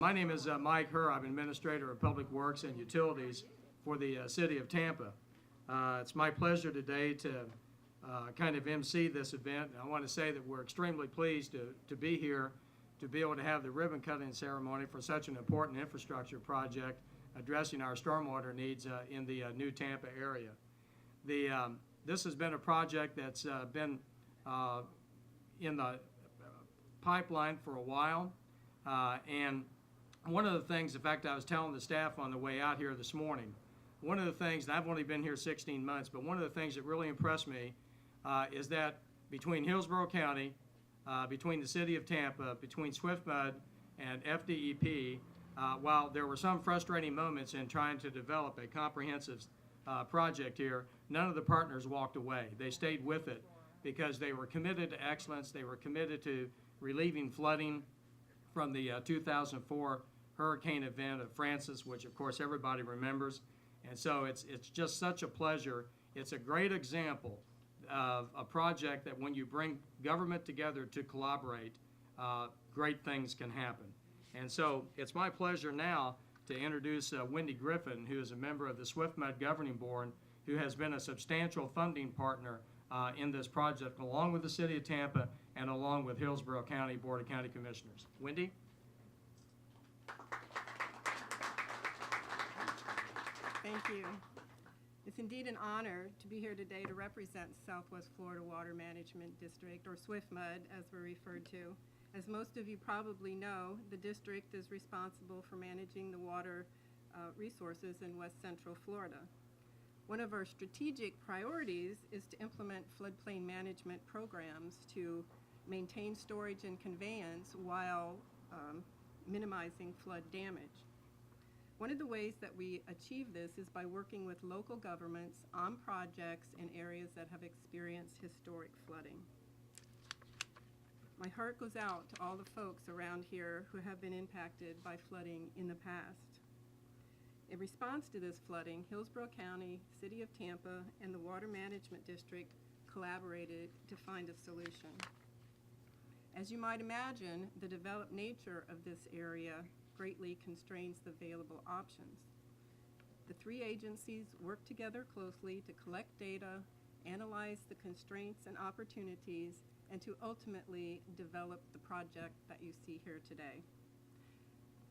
My name is Mike Herr. I'm Administrator of Public Works and Utilities for the City of Tampa. It's my pleasure today to kind of MC this event. I want to say that we're extremely pleased to be here to be able to have the ribbon cutting ceremony for such an important infrastructure project addressing our stormwater needs in the New Tampa area. This has been a project that's been in the pipeline for a while, and one of the things, in fact, I was telling the staff on the way out here this morning, one of the things, and I've only been here 16 months, but one of the things that really impressed me is that between Hillsborough County, between the City of Tampa, between SwiftMud and FDEP, while there were some frustrating moments in trying to develop a comprehensive project here, none of the partners walked away. They stayed with it because they were committed to excellence. They were committed to relieving flooding from the 2004 hurricane event of Francis, which of course everybody remembers. And so it's just such a pleasure. It's a great example of a project that when you bring government together to collaborate, great things can happen. And so it's my pleasure now to introduce Wendy Griffin, who is a member of the SwiftMud Governing Board, who has been a substantial funding partner in this project, along with the City of Tampa and along with Hillsborough County Board of County Commissioners. Wendy? Thank you. It's indeed an honor to be here today to represent Southwest Florida Water Management District, or SwiftMud as we're referred to. As most of you probably know, the district is responsible for managing the water resources in West Central Florida. One of our strategic priorities is to implement floodplain management programs to maintain storage and conveyance while minimizing flood damage. One of the ways that we achieve this is by working with local governments on projects in areas that have experienced historic flooding. My heart goes out to all the folks around here who have been impacted by flooding in the past. In response to this flooding, Hillsborough County, City of Tampa, and the Water Management District collaborated to find a solution. As you might imagine, the developed nature of this area greatly constrains the available options. The three agencies work together closely to collect data, analyze the constraints and opportunities, and to ultimately develop the project that you see here today.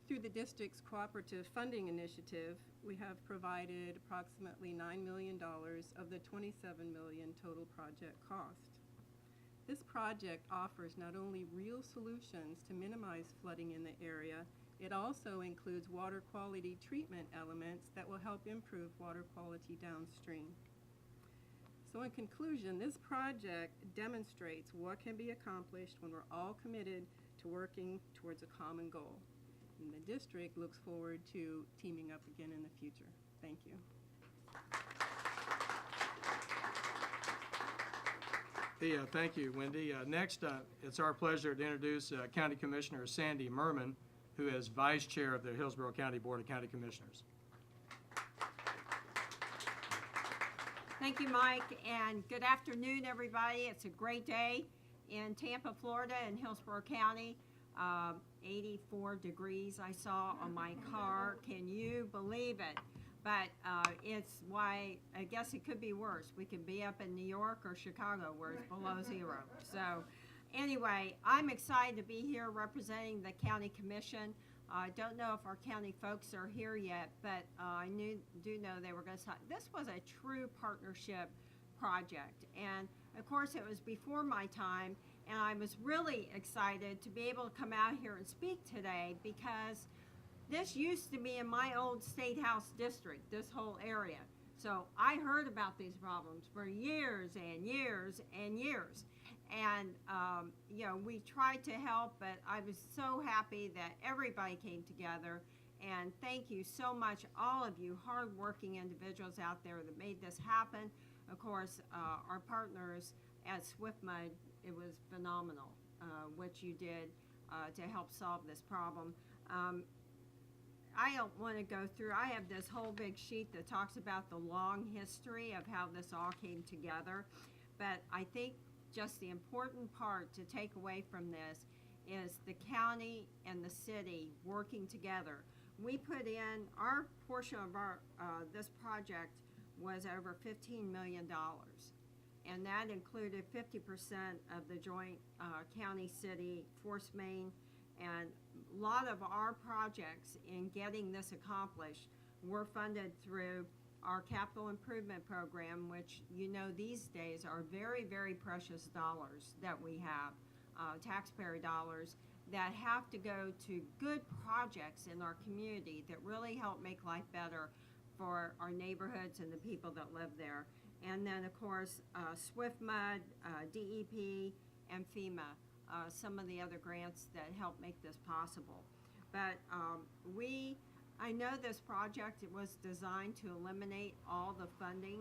Through the district's cooperative funding initiative, we have provided approximately $9 million of the $27 million total project cost. This project offers not only real solutions to minimize flooding in the area, it also includes water quality treatment elements that will help improve water quality downstream. So in conclusion, this project demonstrates what can be accomplished when we're all committed to working towards a common goal. And the district looks forward to teaming up again in the future. Thank you. Thank you, Wendy. Next, it's our pleasure to introduce County Commissioner Sandy Murman, who is Vice Chair of the Hillsborough County Board of County Commissioners. Thank you, Mike, and good afternoon, everybody. It's a great day in Tampa, Florida, in Hillsborough County. 84 degrees I saw on my car. Can you believe it? But it's why, I guess it could be worse. We could be up in New York or Chicago where it's below zero. So anyway, I'm excited to be here representing the County Commission. I don't know if our county folks are here yet, but I do know they were going to start. This was a true partnership project, and of course it was before my time, and I was really excited to be able to come out here and speak today because this used to be in my old State House district, this whole area. So I heard about these problems for years and years and years. And, you know, we tried to help, but I was so happy that everybody came together. And thank you so much, all of you hardworking individuals out there that made this happen. Of course, our partners at SwiftMud, it was phenomenal what you did to help solve this problem. I don't want to go through, I have this whole big sheet that talks about the long history of how this all came together. But I think just the important part to take away from this is the county and the city working together. We put in, our portion of our, this project was over $15 million. And that included 50% of the joint county-city force main. And a lot of our projects in getting this accomplished were funded through our capital improvement program, which you know these days are very, very precious dollars that we have, taxpayer dollars, that have to go to good projects in our community that really help make life better for our neighborhoods and the people that live there. And then, of course, SwiftMud, DEP, and FEMA, some of the other grants that help make this possible. But I know this project, it was designed to eliminate all the flooding.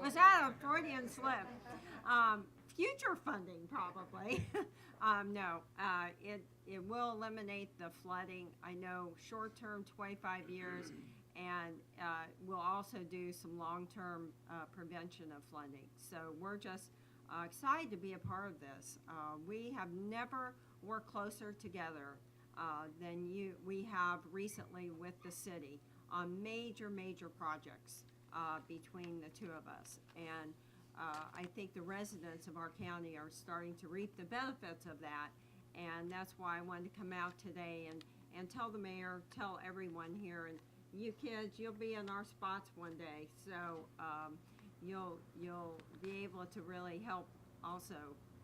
Was that a Freudian slip? Future funding, probably. No, it will eliminate the flooding. I know short-term, 25 years, and we'll also do some long-term prevention of flooding. So we're just excited to be a part of this. We have never worked closer together than we have recently with the city on major projects between the two of us. And I think the residents of our county are starting to reap the benefits of that, and that's why I wanted to come out today and tell the mayor, tell everyone here, and you kids, you'll be in our spots one day, so you'll be able to really help also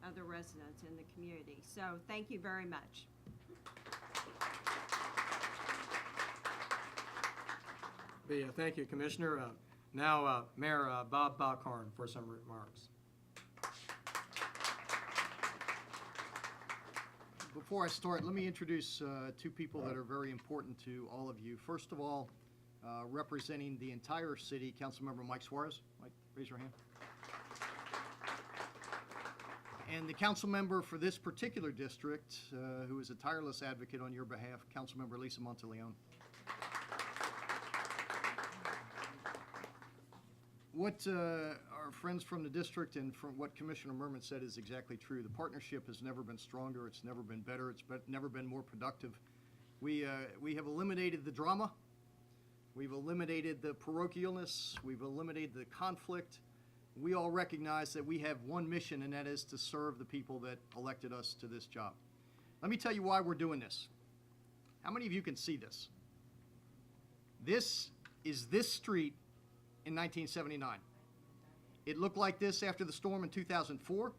other residents in the community. So thank you very much. Thank you, Commissioner. Now, Mayor Bob Buckhorn for some remarks. Before I start, let me introduce two people that are very important to all of you. First of all, representing the entire city, Councilmember Mike Suarez. Mike, raise your hand. And the council member for this particular district, who is a tireless advocate on your behalf, Councilmember Lisa Monteleone. What our friends from the district and from what Commissioner Murman said is exactly true. The partnership has never been stronger. It's never been better. It's never been more productive. We have eliminated the drama. We've eliminated the parochialness. We've eliminated the conflict. We all recognize that we have one mission, and that is to serve the people that elected us to this job. Let me tell you why we're doing this. How many of you can see this? This is this street in 1979. It looked like this after the storm in 2004,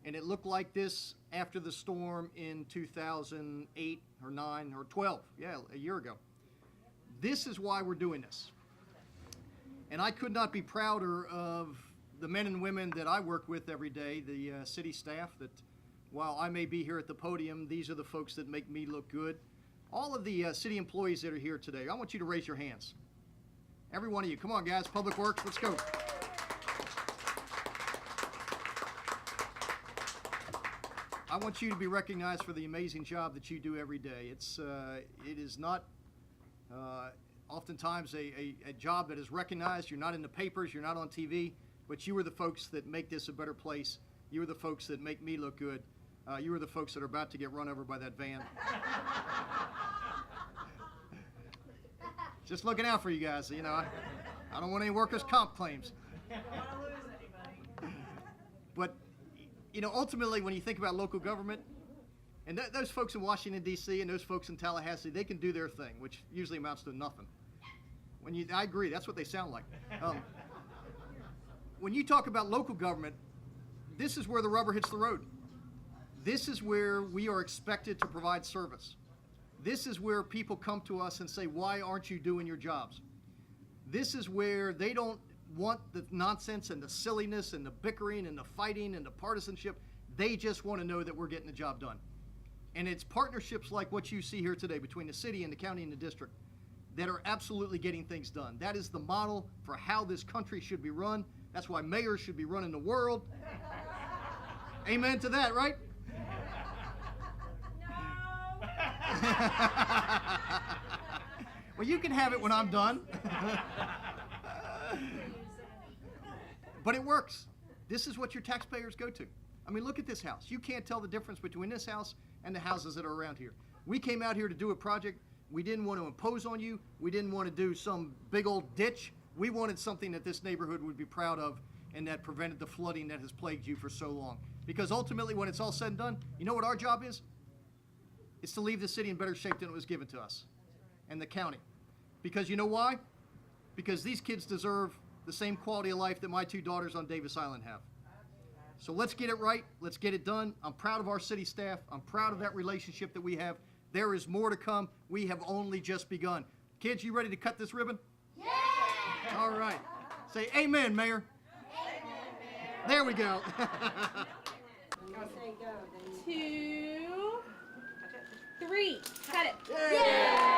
and it looked like this after the storm in 2008 or 9 or 12, yeah, a year ago. This is why we're doing this. And I could not be prouder of the men and women that I work with every day, the city staff, that while I may be here at the podium, these are the folks that make me look good. All of the city employees that are here today, I want you to raise your hands. Every one of you. Come on, guys. Public Works, let's go. I want you to be recognized for the amazing job that you do every day. It is not oftentimes a job that is recognized. You're not in the papers. You're not on TV. But you are the folks that make this a better place. You are the folks that make me look good. You are the folks that are about to get run over by that van. Just looking out for you guys, you know. I don't want any workers' comp claims. Don't want to lose anybody. But, you know, ultimately, when you think about local government, and those folks in Washington, D.C., and those folks in Tallahassee, they can do their thing, which usually amounts to nothing. I agree, that's what they sound like. When you talk about local government, this is where the rubber hits the road. This is where we are expected to provide service. This is where people come to us and say, why aren't you doing your jobs? This is where they don't want the nonsense and the silliness and the bickering and the fighting and the partisanship. They just want to know that we're getting the job done. And it's partnerships like what you see here today between the city and the county and the district that are absolutely getting things done. That is the model for how this country should be run. That's why mayors should be running the world. Amen to that, right? Well, you can have it when I'm done. But it works. This is what your taxpayers go to. I mean, look at this house. You can't tell the difference between this house and the houses that are around here. We came out here to do a project. We didn't want to impose on you. We didn't want to do some big old ditch. We wanted something that this neighborhood would be proud of and that prevented the flooding that has plagued you for so long. Because ultimately, when it's all said and done, you know what our job is? It's to leave the city in better shape than it was given to us, and the county. Because you know why? Because these kids deserve the same quality of life that my two daughters on Davis Island have. So let's get it right. Let's get it done. I'm proud of our city staff. I'm proud of that relationship that we have. There is more to come. We have only just begun. Kids, you ready to cut this ribbon? Yeah! All right. Say amen, Mayor. Amen, Mayor. There we go. 2, 3, cut it. Yeah!